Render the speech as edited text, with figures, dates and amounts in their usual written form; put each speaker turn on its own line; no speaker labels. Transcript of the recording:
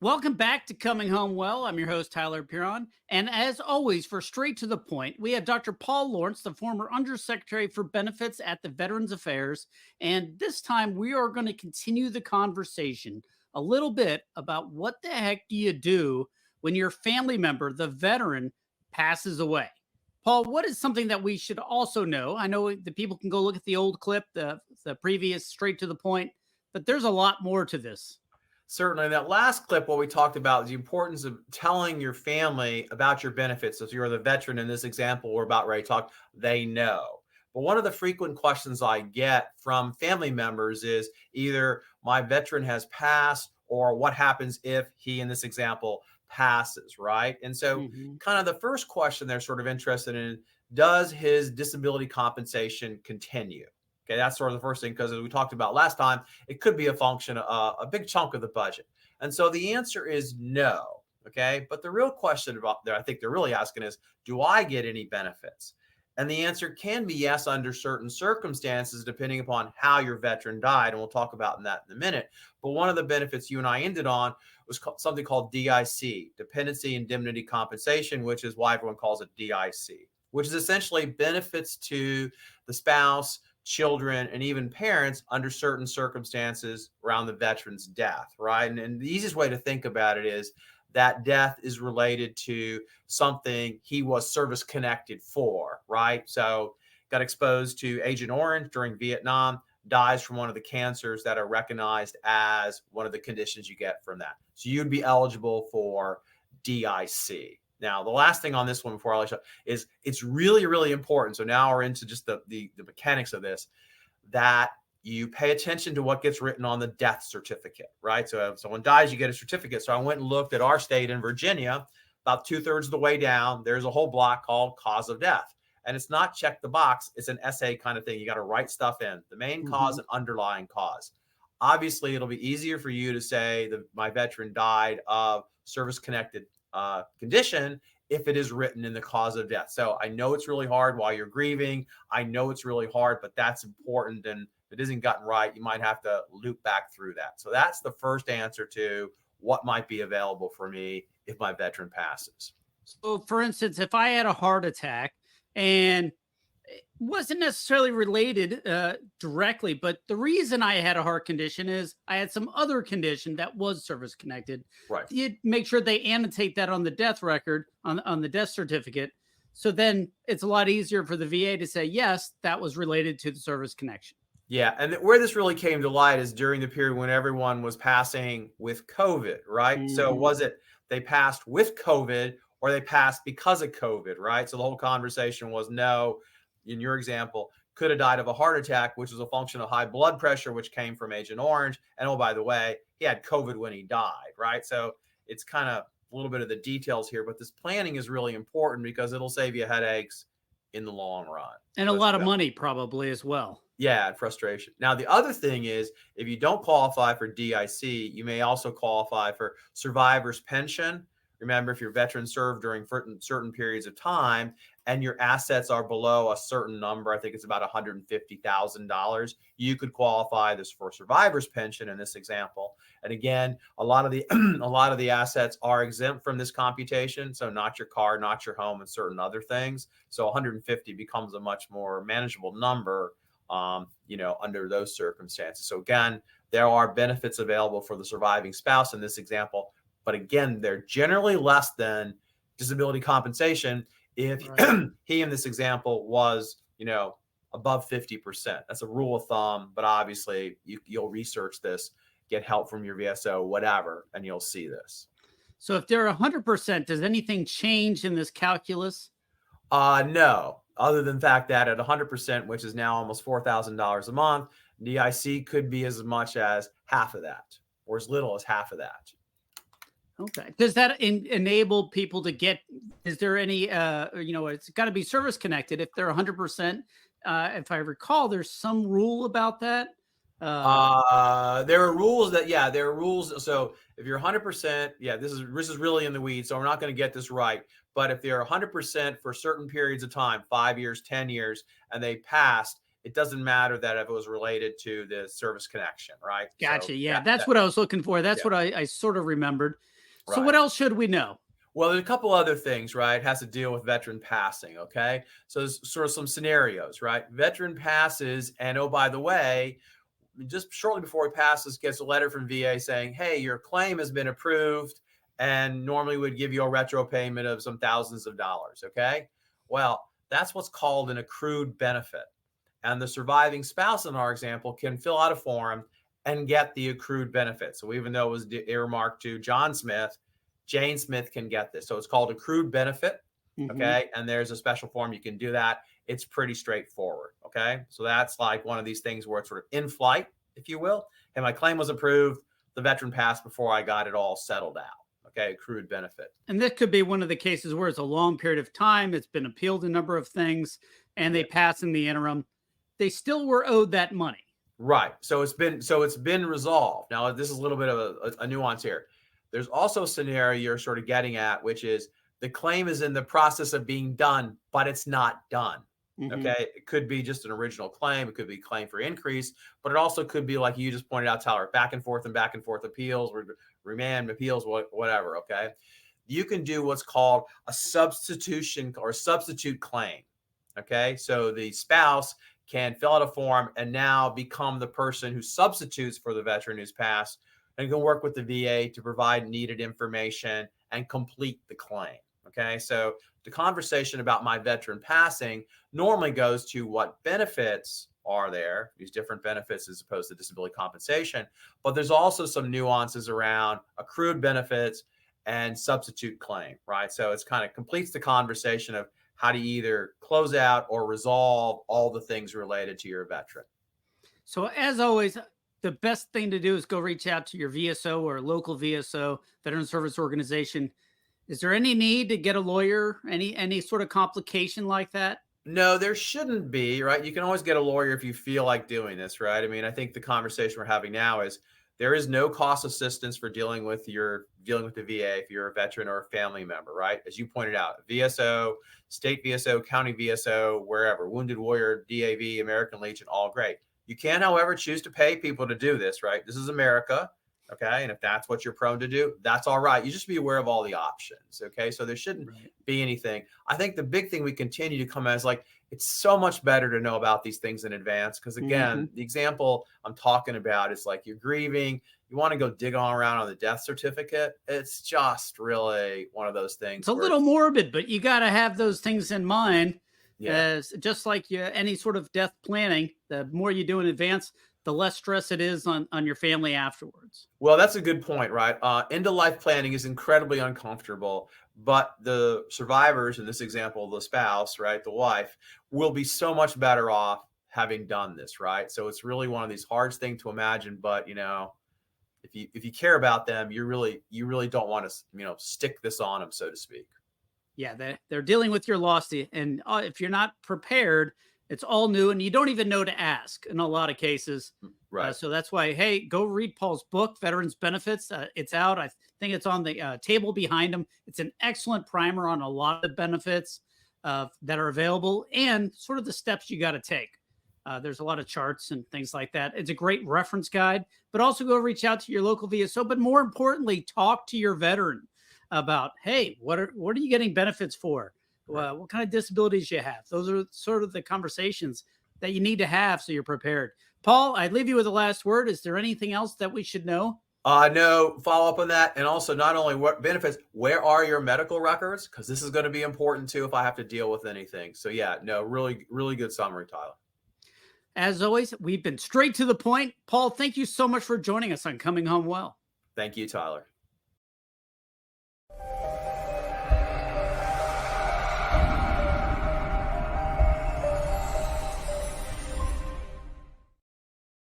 Welcome back to Coming Home Well. I'm your host, Tyler Piron. And as always, for straight to the point, we have Dr. Paul Lawrence, the former Undersecretary for Benefits at the Veterans Affairs. And this time we are going to continue the conversation a little bit about what the heck do you do when your family member, the veteran, passes away. Paul, what is something that we should also know? I know the people can go look at the old clip, the previous straight to the point, but there's a lot more to this.
Certainly. In that last clip, what we talked about is the importance of telling your family about your benefits. So if you're the veteran in this example, we're about ready to talk, they know. But one of the frequent questions I get from family members is either my veteran has passed or what happens if he, in this example, passes, right? And so kind of the first question they're sort of interested in, does his disability compensation continue? Okay, that's sort of the first thing, because as we talked about last time, it could be a function of a big chunk of the budget. And so the answer is no. Okay, but the real question about there, I think they're really asking is, do I get any benefits? And the answer can be yes under certain circumstances, depending upon how your veteran died. And we'll talk about that in a minute. But one of the benefits you and I ended on was something called DIC, Dependency and Indemnity Compensation, which is why everyone calls it DIC, which is essentially benefits to the spouse, children, and even parents under certain circumstances around the veteran's death, right? And the easiest way to think about it is that death is related to something he was service connected for, right? So got exposed to Agent Orange during Vietnam, dies from one of the cancers that are recognized as one of the conditions you get from that. So you'd be eligible for DIC. Now, the last thing on this one before I let you is it's really, really important. So now we're into just the mechanics of this, that you pay attention to what gets written on the death certificate, right? So if someone dies, you get a certificate. So I went and looked at our state in Virginia, about 2/3 of the way down, there's a whole block called cause of death. And it's not check the box. It's an essay kind of thing. You got to write stuff in, the main cause and underlying cause. Obviously, it'll be easier for you to say that my veteran died of service-connected condition if it is written in the cause of death. So I know it's really hard while you're grieving. I know it's really hard, but that's important. And if it isn't gotten right, you might have to loop back through that. So that's the first answer to what might be available for me if my veteran passes.
So, for instance, if I had a heart attack and it wasn't necessarily related directly, but the reason I had a heart condition is I had some other condition that was service connected.
Right.
You make sure they annotate that on the death record, on the death certificate. So then it's a lot easier for the VA to say, yes, that was related to the service connection.
Yeah. And where this really came to light is during the period when everyone was passing with COVID, right? So was it they passed with COVID or they passed because of COVID, right? So the whole conversation was no, in your example, could have died of a heart attack, which was a function of high blood pressure, which came from Agent Orange. And oh, by the way, he had COVID when he died, right? So it's kind of a little bit of the details here, but this planning is really important because it'll save you headaches in the long run.
And a lot of money probably as well.
Yeah, and frustration. Now, the other thing is, if you don't qualify for DIC, you may also qualify for survivor's pension. Remember, if your veteran served during certain periods of time and your assets are below a certain number, I think it's about $150,000, you could qualify this for survivor's pension in this example. And again, a lot of the assets are exempt from this computation. So not your car, not your home, and certain other things. So 150 becomes a much more manageable number, under those circumstances. So again, there are benefits available for the surviving spouse in this example. But again, they're generally less than disability compensation if he, in this example, was, above 50%. That's a rule of thumb, but obviously you'll research this, get help from your VSO, whatever, and you'll see this.
So if they're 100%, does anything change in this calculus?
No, other than the fact that at 100%, which is now almost $4,000 a month, DIC could be as much as half of that or as little as half of that.
Okay. Does that enable people to get, is there any, it's got to be service connected if they're 100%. If I recall, there's some rule about that.
There are rules there are rules. So if you're 100%, this is really in the weeds. So we're not going to get this right. But if they're 100% for certain periods of time, 5 years, 10 years, and they passed, it doesn't matter that if it was related to the service connection, right? So
Gotcha. Yeah, that's what I was looking for. That's
yeah,
what I sort of remembered. So what
right.
else should we know?
Well, there's a couple other things, right? It has to deal with veteran passing, okay? So there's sort of some scenarios, right? Veteran passes, and oh, by the way, just shortly before he passes, gets a letter from VA saying, hey, your claim has been approved, and normally would give you a retro payment of some thousands of dollars, okay? Well, that's what's called an accrued benefit. And the surviving spouse in our example can fill out a form and get the accrued benefit. So even though it was earmarked to John Smith, Jane Smith can get this. So it's called accrued benefit.
Mhm.
Okay. And there's a special form you can do that. It's pretty straightforward. Okay. So that's like one of these things where it's sort of in flight, if you will. And my claim was approved. The veteran passed before I got it all settled out. Okay. Accrued benefit.
And this could be one of the cases where it's a long period of time. It's been appealed a number of things, and they
Yeah.
pass in the interim. They still were owed that money.
Right. So it's been resolved. Now, this is a little bit of a nuance here. There's also a scenario you're sort of getting at, which is the claim is in the process of being done, but it's not done.
Mhm.
Okay. It could be just an original claim. It could be claim for increase, but it also could be like you just pointed out, Tyler, back and forth appeals, remand appeals, whatever. Okay. You can do what's called a substitution or substitute claim. Okay. So the spouse can fill out a form and now become the person who substitutes for the veteran who's passed and can work with the VA to provide needed information and complete the claim. Okay. So the conversation about my veteran passing normally goes to what benefits are there, these different benefits as opposed to disability compensation. But there's also some nuances around accrued benefits and substitute claim, right? So it's kind of completes the conversation of how to either close out or resolve all the things related to your veteran.
So as always, the best thing to do is go reach out to your VSO or local VSO, Veteran Service Organization. Is there any need to get a lawyer? Any sort of complication like that?
No, there shouldn't be, right? You can always get a lawyer if you feel like doing this, right? I mean, I think the conversation we're having now is there is no cost assistance for dealing with the VA if you're a veteran or a family member, right? As you pointed out, VSO, state VSO, county VSO, wherever, Wounded Warrior, DAV, American Legion, all great. You can, however, choose to pay people to do this, right? This is America. Okay. And if that's what you're prone to do, that's all right. You just be aware of all the options. Okay. So there shouldn't
Right.
be anything. I think the big thing we continue to come as like, it's so much better to know about these things in advance. Because again,
Mhm.
the example I'm talking about is like you're grieving, you want to go dig on around on the death certificate. It's just really one of those
It's
things
a
where
little
it's,
morbid, but you got to have those things in mind.
yeah.
As just like any sort of death planning, the more you do in advance, the less stress it is on your family afterwards.
Well, that's a good point, right? End of life planning is incredibly uncomfortable, but the survivors, in this example, the spouse, right, the wife, will be so much better off having done this, right? So it's really one of these hard things to imagine, but if you care about them, you really don't want to stick this on them, so to speak.
Yeah, they're dealing with your loss, and if you're not prepared, it's all new, and you don't even know to ask in a lot of cases.
Right.
So that's why, hey, go read Paul's book, Veterans Benefits. It's out. I think it's on the table behind him. It's an excellent primer on a lot of the benefits that are available and sort of the steps you got to take. There's a lot of charts and things like that. It's a great reference guide, but also go reach out to your local VSO. But more importantly, talk to your veteran about, hey, what are you getting benefits for?
Right.
What kind of disabilities you have? Those are sort of the conversations that you need to have so you're prepared. Paul, I'd leave you with the last word. Is there anything else that we should know?
No, follow up on that. And also not only what benefits, where are your medical records? Because this is going to be important too if I have to deal with anything. So yeah, no, really, really good summary, Tyler.
As always, we've been straight to the point. Paul, thank you so much for joining us on Coming Home Well.
Thank you, Tyler.